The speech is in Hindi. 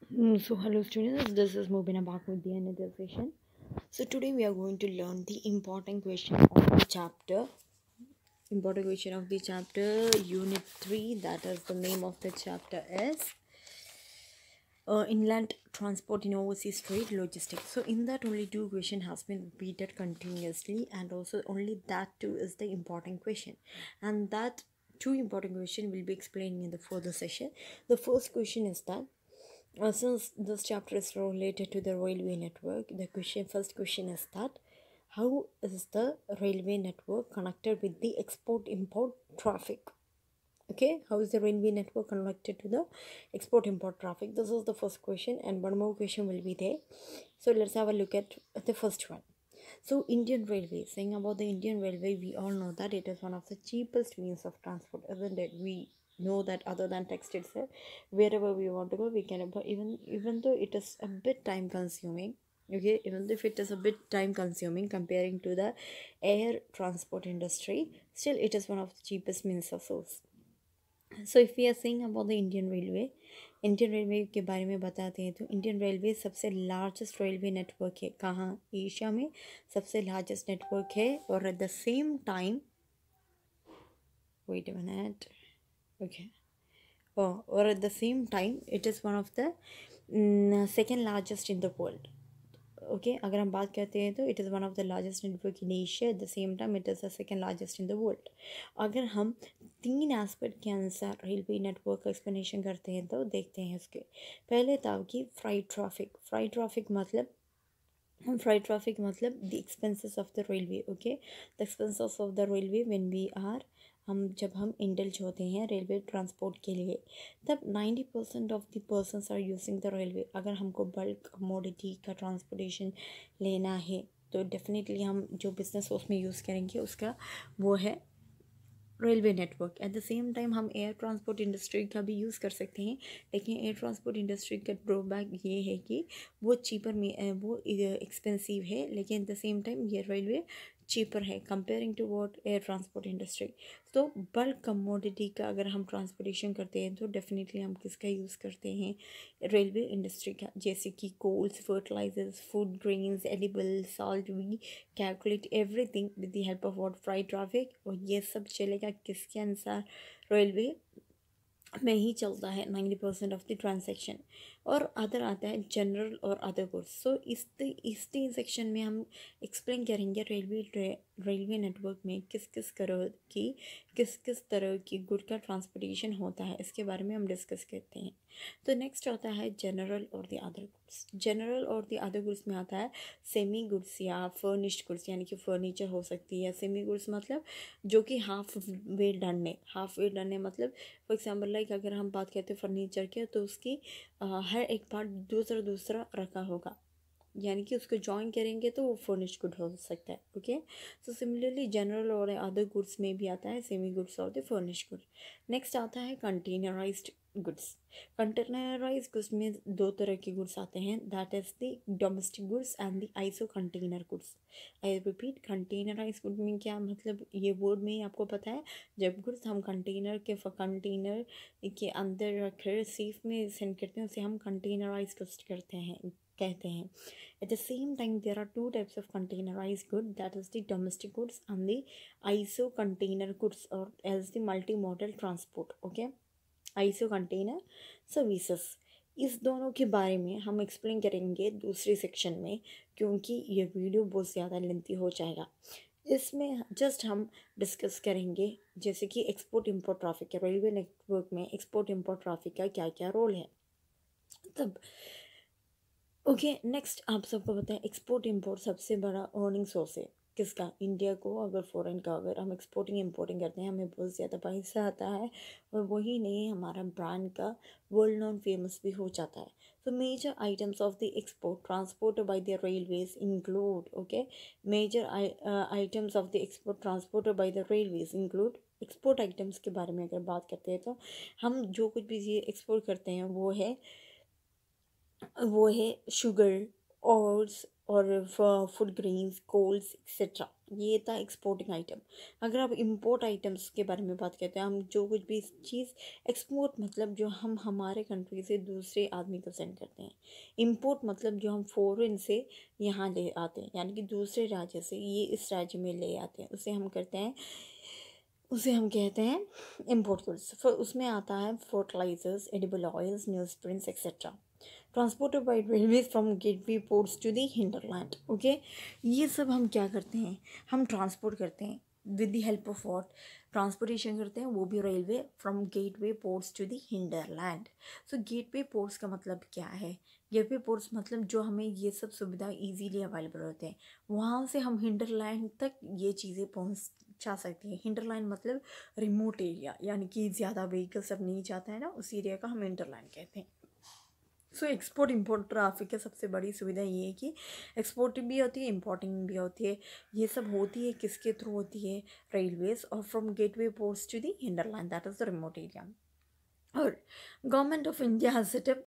So hello students, this is Mubina back with the another session. So today we are going to learn the important question of the chapter unit 3, that is the name of the chapter is inland transport in overseas trade logistics. So in that only two question has been repeated continuously, and also only that two is the important question, and that two important question will be explaining in the further session. The first question is that since this chapter is related to the railway network, the first question is that how is the railway network connected with the export import traffic? Okay, how is the railway network connected to the export import traffic? This is the first question, and one more question will be there. So let's have a look at the first one. So Indian Railway, saying about the Indian Railway, we all know that it is one of the cheapest means of transport, isn't it? We know that other than text itself, wherever we want to go, we can, even though it is a bit time consuming. Okay, even if it is a bit time consuming comparing to the air transport industry, still it is one of the cheapest means of source. So if we are saying about the Indian railway के बारे में बताते हैं, तो इंडियन रेलवे सबसे लार्जेस्ट रेलवे नेटवर्क है। कहाँ? एशिया में सबसे लार्जेस्ट नेटवर्क है। और at the same time, wait a minute, okay, और at the same time it is one of the second largest in the world. Okay, अगर हम बात करते हैं तो it is one of the largest network in Asia, eight the same time it is the second largest in the world. अगर हम तीन एस्पेक्ट के अनुसार रेलवे नेटवर्क का एक्सप्लेनेशन करते हैं तो देखते हैं इसके। पहले था कि फ्राइट ट्रैफिक मतलब the expenses of the railway. Okay, the expenses of the railway when we are जब हम इंडल्ज होते हैं रेलवे ट्रांसपोर्ट के लिए, तब 90% of the persons are using the railway. अगर हमको बल्क कमोडिटी का ट्रांसपोर्टेशन लेना है तो डेफिनेटली हम जो बिज़नेस उसमें यूज़ करेंगे उसका वो है railway network. Eight the same time हम एयर ट्रांसपोर्ट इंडस्ट्री का भी यूज़ कर सकते हैं, लेकिन एयर ट्रांसपोर्ट इंडस्ट्री का ड्रॉबैक ये है कि वो चीपर में वो एक्सपेंसिव है, लेकिन एट द सेम टाइम ये रेलवे चीपर है comparing to what air transport industry. तो बल्क कमोडिटी का अगर हम ट्रांसपोर्टेशन करते हैं तो डेफिनेटली हम किसका यूज़ करते हैं? रेलवे इंडस्ट्री का, जैसे कि coals, fertilizers, food grains, edible salt. We calculate everything with the help of what freight traffic, और ये सब चलेगा किसके अनुसार? रेलवे में ही चलता है 90% ऑफ द ट्रांजैक्शन। और अदर आता है जनरल और अदर गुड्स। सो इस तीन सेक्शन में हम एक्सप्लेन करेंगे रेलवे नेटवर्क में किस किस तरह की गुड का ट्रांसपोर्टेशन होता है, इसके बारे में हम डिस्कस करते हैं। तो नेक्स्ट आता है जनरल और द अदर गुड्स। जनरल और द अदर गुड्स में आता है सेमी गुड्स या फर्निश्ड गुड्स, यानी कि फर्नीचर हो सकती है। सेमी गुड्स मतलब जो कि हाफ वे डन है मतलब फॉर एग्जांपल लाइक अगर हम बात करते हैं फर्नीचर के, तो उसकी हर एक पार्ट दूसरा रखा होगा, यानी कि उसको जॉइन करेंगे तो वो फर्निश्ड गुड हो सकता है। ओके, सो सिमिलरली जनरल और अदर गुड्स में भी आता है सेमी गुड्स और द फर्निश्ड गुड। नेक्स्ट आता है कंटेनराइज्ड गुड्स। कंटेनराइज्ड गुड्स में दो तरह के गुड्स आते हैं, that is the domestic goods and the ISO container goods. I repeat, containerized good में क्या मतलब, ये वर्ड में ही आपको पता है, जब गुड्स हम कंटेनर के अंदर रखकर सेफ में सेंड करते हैं उसे हम कंटेनराइज गुड्स कहते हैं। At the same time, there are two types of containerized good, that is the domestic goods and the ISO container goods, or as the multimodal transport. Okay, ISO container services। इस दोनों के बारे में हम एक्सप्लेन करेंगे दूसरे सेक्शन में, क्योंकि ये वीडियो बहुत ज़्यादा लेंथी हो जाएगा। इसमें जस्ट हम डिस्कस करेंगे जैसे कि एक्सपोर्ट इम्पोर्ट ट्रैफिक है रेलवे नेटवर्क में, एक्सपोर्ट इम्पोर्ट ट्रैफिक का क्या क्या रोल है तब। ओके, नेक्स्ट आप सबको पता है एक्सपोर्ट इम्पोर्ट सबसे बड़ा अर्निंग सोर्स है किसका? इंडिया को। अगर फॉरेन का अगर हम एक्सपोर्टिंग इम्पोर्टिंग करते हैं हमें बहुत ज़्यादा पैसा आता है, और वही नहीं हमारा ब्रांड का वर्ल्ड नोन फेमस भी हो जाता है। तो major items of the export transport by the railways include, okay, major items of the export transport by the railways include. Export items के बारे में अगर बात करते हैं तो हम जो कुछ भी चीज़ एक्सपोर्ट करते हैं वो है शुगर, ऑयल्स, और फूड ग्रेन्स, कोल्स एक्सेट्रा, ये था एक्सपोर्टिंग आइटम। अगर आप इंपोर्ट आइटम्स के बारे में बात करते हैं, हम जो कुछ भी चीज़ एक्सपोर्ट मतलब जो हम हमारे कंट्री से दूसरे आदमी को सेंड करते हैं। इंपोर्ट मतलब जो हम फॉरेन से यहाँ ले आते हैं, यानी कि दूसरे राज्य से ये इस राज्य में ले आते हैं, उसे हम कहते हैं इम्पोर्ट गुड्स। फिर उसमें आता है fertilizers, edible oils, news prints etcetera, transported by railway from gateway ports to the hinterland. Okay, ये सब हम क्या करते हैं, हम ट्रांसपोर्ट करते हैं with the help of what, transportation करते हैं, वो भी railway, from gateway ports to the hinterland. So gateway ports का मतलब क्या है, गेटवे पोर्ट्स मतलब जो हमें ये सब सुविधा इजीली अवेलेबल होते हैं, वहाँ से हम हिंडरलैंड तक ये चीज़ें पहुँचा सकते हैं। हिंडरलैंड मतलब रिमोट एरिया, यानी कि ज़्यादा व्हीकल सब नहीं जाता है ना, उस एरिया का हम हिंडरलैंड कहते हैं। सो एक्सपोर्ट इम्पोर्ट ट्रैफिक की सबसे बड़ी सुविधा ये है कि एक्सपोर्टिंग भी होती है, इम्पोर्टिंग भी होती है। ये सब होती है किसके थ्रू होती है, रेलवेज, और from gateway ports to the hinterland, that is the remote area. और government of India has set up